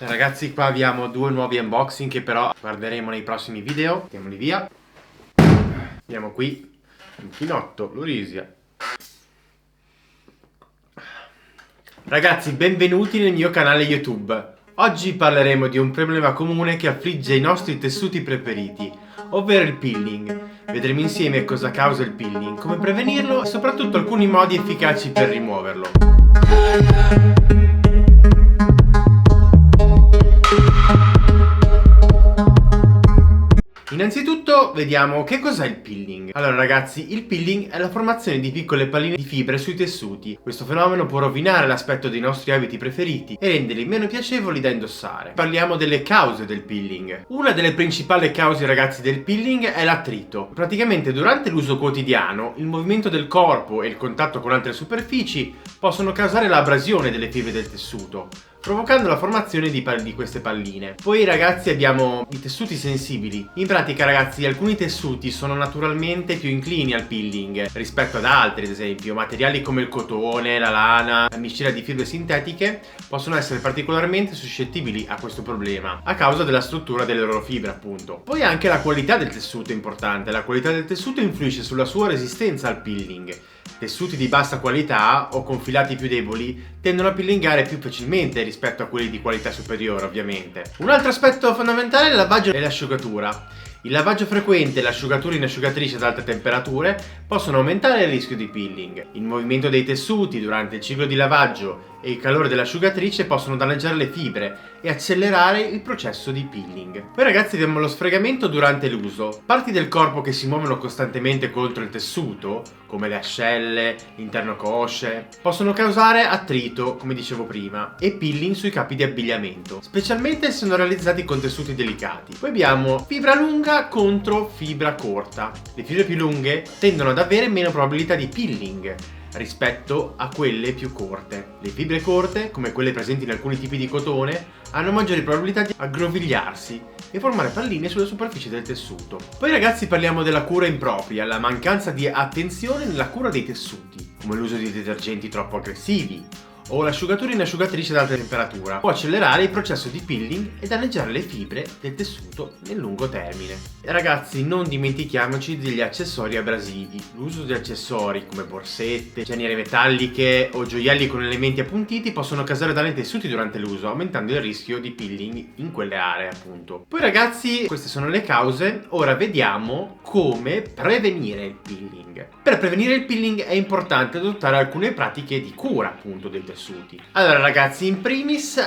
Ragazzi, qua abbiamo due nuovi unboxing che però guarderemo nei prossimi video. Mettiamoli via. Abbiamo qui un chinotto, l'Orisia. Ragazzi, benvenuti nel mio canale YouTube. Oggi parleremo di un problema comune che affligge i nostri tessuti preferiti, ovvero il peeling. Vedremo insieme cosa causa il peeling, come prevenirlo e soprattutto alcuni modi efficaci per rimuoverlo. Innanzitutto vediamo che cos'è il peeling. Allora ragazzi, il peeling è la formazione di piccole palline di fibre sui tessuti. Questo fenomeno può rovinare l'aspetto dei nostri abiti preferiti e renderli meno piacevoli da indossare. Parliamo delle cause del peeling. Una delle principali cause, ragazzi, del peeling è l'attrito. Praticamente durante l'uso quotidiano il movimento del corpo e il contatto con altre superfici possono causare l'abrasione delle fibre del tessuto, provocando la formazione di queste palline. Poi ragazzi abbiamo i tessuti sensibili. In pratica ragazzi, alcuni tessuti sono naturalmente più inclini al peeling rispetto ad altri, ad esempio materiali come il cotone, la lana, la miscela di fibre sintetiche possono essere particolarmente suscettibili a questo problema a causa della struttura delle loro fibre, appunto. Poi anche la qualità del tessuto è importante. La qualità del tessuto influisce sulla sua resistenza al peeling. Tessuti di bassa qualità o con filati più deboli tendono a peelingare più facilmente rispetto a quelli di qualità superiore, ovviamente. Un altro aspetto fondamentale è il lavaggio e l'asciugatura. Il lavaggio frequente e l'asciugatura in asciugatrice ad alte temperature possono aumentare il rischio di peeling. Il movimento dei tessuti durante il ciclo di lavaggio e il calore dell'asciugatrice possono danneggiare le fibre e accelerare il processo di peeling. Poi ragazzi abbiamo lo sfregamento durante l'uso. Parti del corpo che si muovono costantemente contro il tessuto, come le ascelle, l'interno cosce, possono causare attrito, come dicevo prima, e peeling sui capi di abbigliamento, specialmente se sono realizzati con tessuti delicati. Poi abbiamo fibra lunga contro fibra corta. Le fibre più lunghe tendono ad avere meno probabilità di peeling rispetto a quelle più corte. Le fibre corte, come quelle presenti in alcuni tipi di cotone, hanno maggiori probabilità di aggrovigliarsi e formare palline sulla superficie del tessuto. Poi ragazzi parliamo della cura impropria, la mancanza di attenzione nella cura dei tessuti, come l'uso di detergenti troppo aggressivi o l'asciugatura in asciugatrice ad alta temperatura. Può accelerare il processo di peeling e danneggiare le fibre del tessuto nel lungo termine. E ragazzi, non dimentichiamoci degli accessori abrasivi. L'uso di accessori come borsette, cerniere metalliche o gioielli con elementi appuntiti possono causare danni ai tessuti durante l'uso, aumentando il rischio di peeling in quelle aree, appunto. Poi ragazzi, queste sono le cause. Ora vediamo come prevenire il peeling. Per prevenire il peeling è importante adottare alcune pratiche di cura, appunto, del tessuto. Allora ragazzi, in primis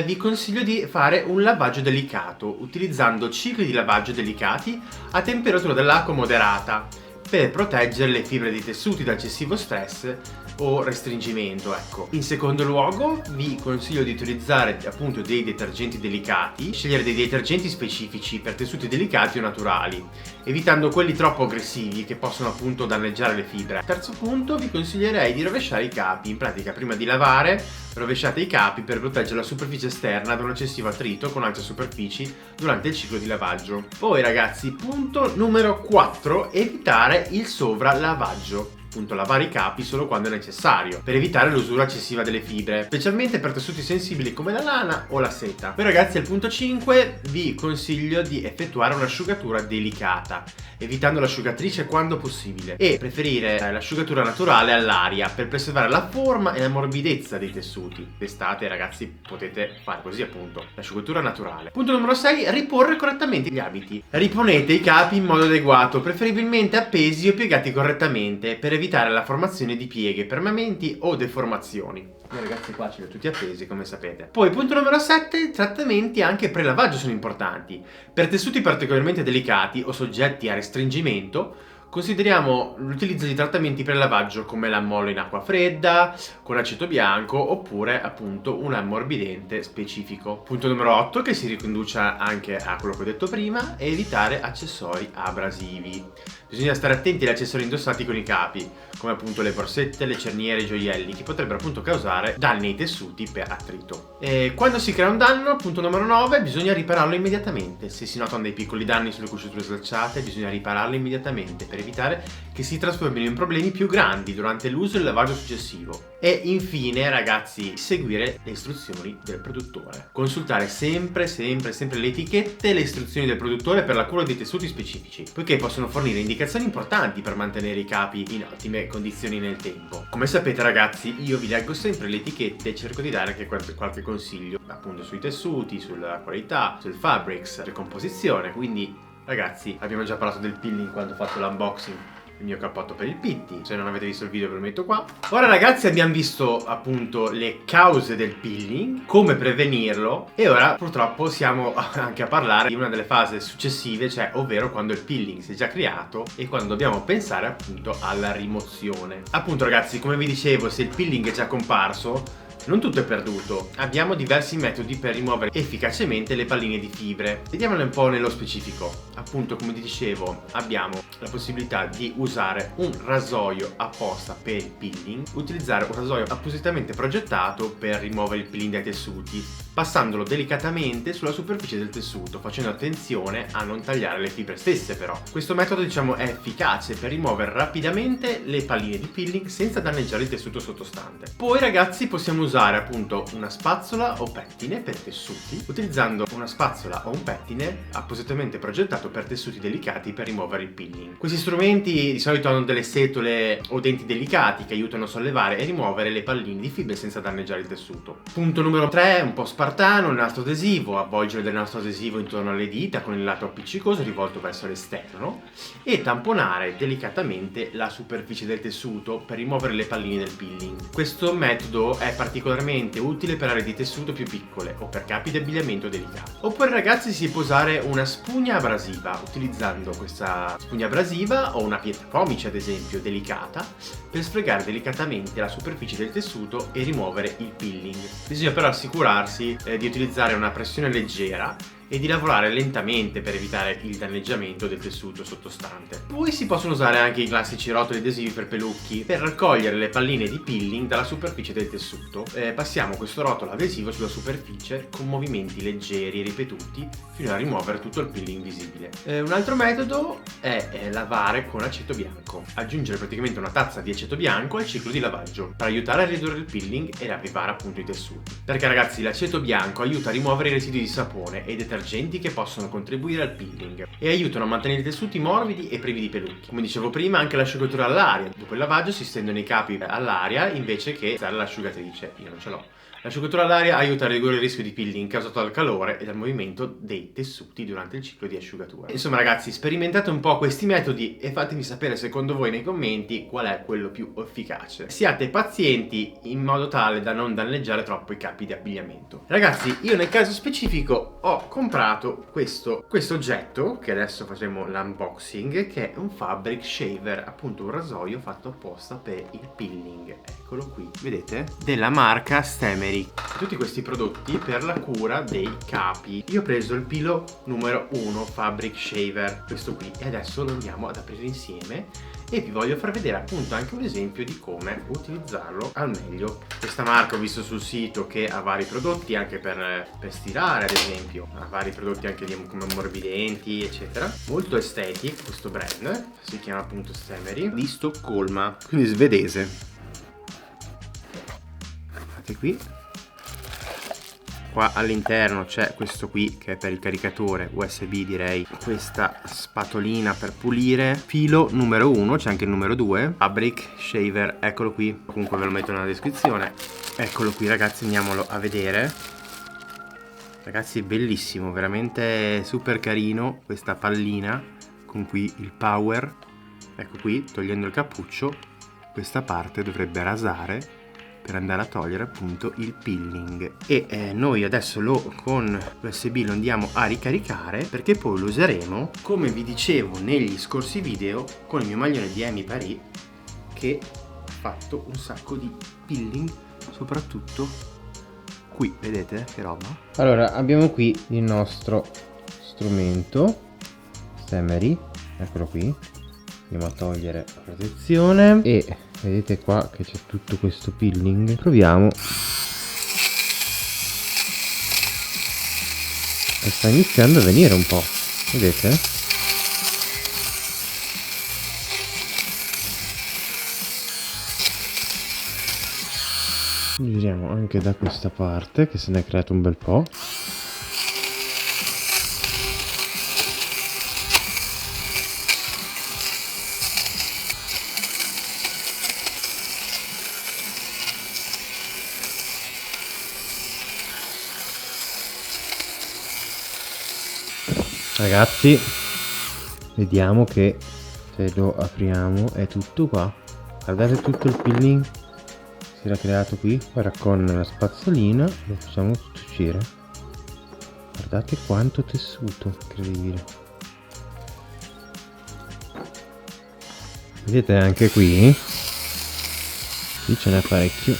vi consiglio di fare un lavaggio delicato utilizzando cicli di lavaggio delicati a temperatura dell'acqua moderata per proteggere le fibre dei tessuti da eccessivo stress o restringimento, ecco. In secondo luogo vi consiglio di utilizzare appunto dei detergenti delicati, scegliere dei detergenti specifici per tessuti delicati o naturali, evitando quelli troppo aggressivi che possono appunto danneggiare le fibre. Terzo punto, vi consiglierei di rovesciare i capi. In pratica, prima di lavare rovesciate i capi per proteggere la superficie esterna da un eccessivo attrito con altre superfici durante il ciclo di lavaggio. Poi ragazzi, punto numero 4, evitare il sovralavaggio. Appunto, lavare i capi solo quando è necessario per evitare l'usura eccessiva delle fibre, specialmente per tessuti sensibili come la lana o la seta. Poi ragazzi, al punto 5 vi consiglio di effettuare un'asciugatura delicata, evitando l'asciugatrice quando possibile e preferire l'asciugatura naturale all'aria per preservare la forma e la morbidezza dei tessuti. D'estate ragazzi potete fare così, appunto, l'asciugatura naturale. Punto numero 6, riporre correttamente gli abiti. Riponete i capi in modo adeguato, preferibilmente appesi o piegati correttamente per evitare la formazione di pieghe permanenti o deformazioni. Io ragazzi qua ce li ho tutti appesi, come sapete. Poi punto numero 7, i trattamenti anche pre-lavaggio sono importanti. Per tessuti particolarmente delicati o soggetti a restringimento consideriamo l'utilizzo di trattamenti pre-lavaggio come l'ammollo in acqua fredda, con aceto bianco oppure appunto un ammorbidente specifico. Punto numero 8, che si riconduce anche a quello che ho detto prima, è evitare accessori abrasivi. Bisogna stare attenti agli accessori indossati con i capi, come appunto le borsette, le cerniere, i gioielli, che potrebbero appunto causare danni ai tessuti per attrito. E quando si crea un danno, punto numero 9, bisogna ripararlo immediatamente. Se si notano dei piccoli danni sulle cuciture slacciate, bisogna ripararlo immediatamente per evitare che si trasformino in problemi più grandi durante l'uso e il lavaggio successivo. E infine ragazzi, seguire le istruzioni del produttore. Consultare sempre le etichette e le istruzioni del produttore per la cura dei tessuti specifici, poiché possono fornire indicazioni importanti per mantenere i capi in ottime condizioni nel tempo. Come sapete ragazzi, io vi leggo sempre le etichette e cerco di dare anche qualche consiglio appunto sui tessuti, sulla qualità, sul fabrics, sulla composizione. Quindi ragazzi, abbiamo già parlato del peeling quando ho fatto l'unboxing il mio cappotto per il pitti. Se non avete visto il video ve lo metto qua. Ora ragazzi, abbiamo visto appunto le cause del peeling, come prevenirlo, e ora purtroppo siamo anche a parlare di una delle fasi successive, cioè ovvero quando il peeling si è già creato e quando dobbiamo pensare appunto alla rimozione. Appunto ragazzi, come vi dicevo, se il peeling è già comparso, non tutto è perduto. Abbiamo diversi metodi per rimuovere efficacemente le palline di fibre. Vediamole un po' nello specifico. Appunto, come dicevo, abbiamo la possibilità di usare un rasoio apposta per il peeling, utilizzare un rasoio appositamente progettato per rimuovere il peeling dai tessuti, passandolo delicatamente sulla superficie del tessuto, facendo attenzione a non tagliare le fibre stesse però. Questo metodo diciamo è efficace per rimuovere rapidamente le palline di peeling senza danneggiare il tessuto sottostante. Poi ragazzi, possiamo usare appunto una spazzola o pettine per tessuti, utilizzando una spazzola o un pettine appositamente progettato per tessuti delicati per rimuovere il peeling. Questi strumenti di solito hanno delle setole o denti delicati che aiutano a sollevare e rimuovere le palline di fibre senza danneggiare il tessuto. Punto numero 3, un po' spartano, il nastro adesivo. Avvolgere del nastro adesivo intorno alle dita con il lato appiccicoso rivolto verso l'esterno e tamponare delicatamente la superficie del tessuto per rimuovere le palline del peeling. Questo metodo è particolarmente utile per aree di tessuto più piccole o per capi di abbigliamento delicati. Oppure ragazzi, si può usare una spugna abrasiva, utilizzando questa spugna abrasiva o una pietra pomice ad esempio delicata per sfregare delicatamente la superficie del tessuto e rimuovere il peeling. Bisogna però assicurarsi di utilizzare una pressione leggera e di lavorare lentamente per evitare il danneggiamento del tessuto sottostante. Poi si possono usare anche i classici rotoli adesivi per pelucchi per raccogliere le palline di peeling dalla superficie del tessuto. Passiamo questo rotolo adesivo sulla superficie con movimenti leggeri e ripetuti fino a rimuovere tutto il peeling visibile. Un altro metodo è lavare con aceto bianco. Aggiungere praticamente una tazza di aceto bianco al ciclo di lavaggio per aiutare a ridurre il peeling e ravvivare appunto i tessuti. Perché ragazzi, l'aceto bianco aiuta a rimuovere i residui di sapone e detergenti che possono contribuire al peeling e aiutano a mantenere i tessuti morbidi e privi di pelucchi. Come dicevo prima, anche l'asciugatura all'aria. Dopo il lavaggio si stendono i capi all'aria invece che usare l'asciugatrice. Io non ce l'ho. L'asciugatura all'aria aiuta a ridurre il rischio di peeling causato dal calore e dal movimento dei tessuti durante il ciclo di asciugatura. Insomma ragazzi, sperimentate un po' questi metodi e fatemi sapere secondo voi nei commenti qual è quello più efficace. Siate pazienti in modo tale da non danneggiare troppo i capi di abbigliamento. Ragazzi, io nel caso specifico ho comprato questo oggetto, che adesso facciamo l'unboxing, che è un fabric shaver, appunto un rasoio fatto apposta per il peeling. Eccolo qui, vedete? Della marca Stemery. Tutti questi prodotti per la cura dei capi. Io ho preso il pilo numero 1 fabric shaver, questo qui, e adesso lo andiamo ad aprire insieme e vi voglio far vedere appunto anche un esempio di come utilizzarlo al meglio. Questa marca ho visto sul sito che ha vari prodotti anche per stirare, ad esempio ha vari prodotti anche come ammorbidenti eccetera. Molto estetic questo brand, si chiama appunto Stemery, di Stoccolma, quindi svedese. Guardate qui. Qua all'interno c'è questo qui che è per il caricatore USB, direi. Questa spatolina per pulire. Filo numero 1, c'è anche il numero 2. Fabric shaver, eccolo qui. Comunque ve lo metto nella descrizione. Eccolo qui ragazzi, andiamolo a vedere. Ragazzi, è bellissimo, veramente super carino. Questa pallina con qui il power. Ecco qui, togliendo il cappuccio, questa parte dovrebbe rasare per andare a togliere appunto il peeling. E noi adesso con l'USB lo andiamo a ricaricare, perché poi lo useremo, come vi dicevo negli scorsi video, con il mio maglione di Amy Paris, che ha fatto un sacco di peeling, soprattutto qui, vedete che roba? Allora, abbiamo qui il nostro strumento Stemery, eccolo qui. Andiamo a togliere la protezione e vedete qua che c'è tutto questo peeling. Proviamo. E sta iniziando a venire un po', vedete? apriamo anche da questa parte, che se ne è creato un bel po'. Ragazzi, vediamo che se lo apriamo è tutto qua. Guardate tutto il peeling si era creato qui. Ora con la spazzolina lo facciamo tutto uscire. Guardate quanto tessuto, incredibile. Vedete anche qui ce n'è parecchio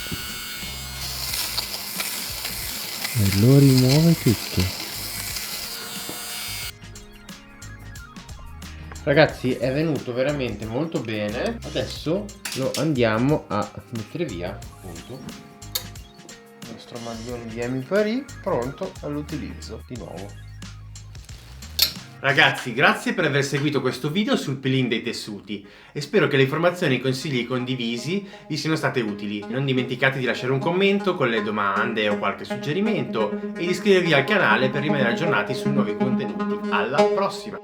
e lo rimuove tutto. Ragazzi, è venuto veramente molto bene. Adesso lo andiamo a mettere via, appunto. Il nostro maglione di Amy Paris pronto all'utilizzo di nuovo. Ragazzi, grazie per aver seguito questo video sul peeling dei tessuti e spero che le informazioni e i consigli condivisi vi siano state utili. Non dimenticate di lasciare un commento con le domande o qualche suggerimento e di iscrivervi al canale per rimanere aggiornati sui nuovi contenuti. Alla prossima!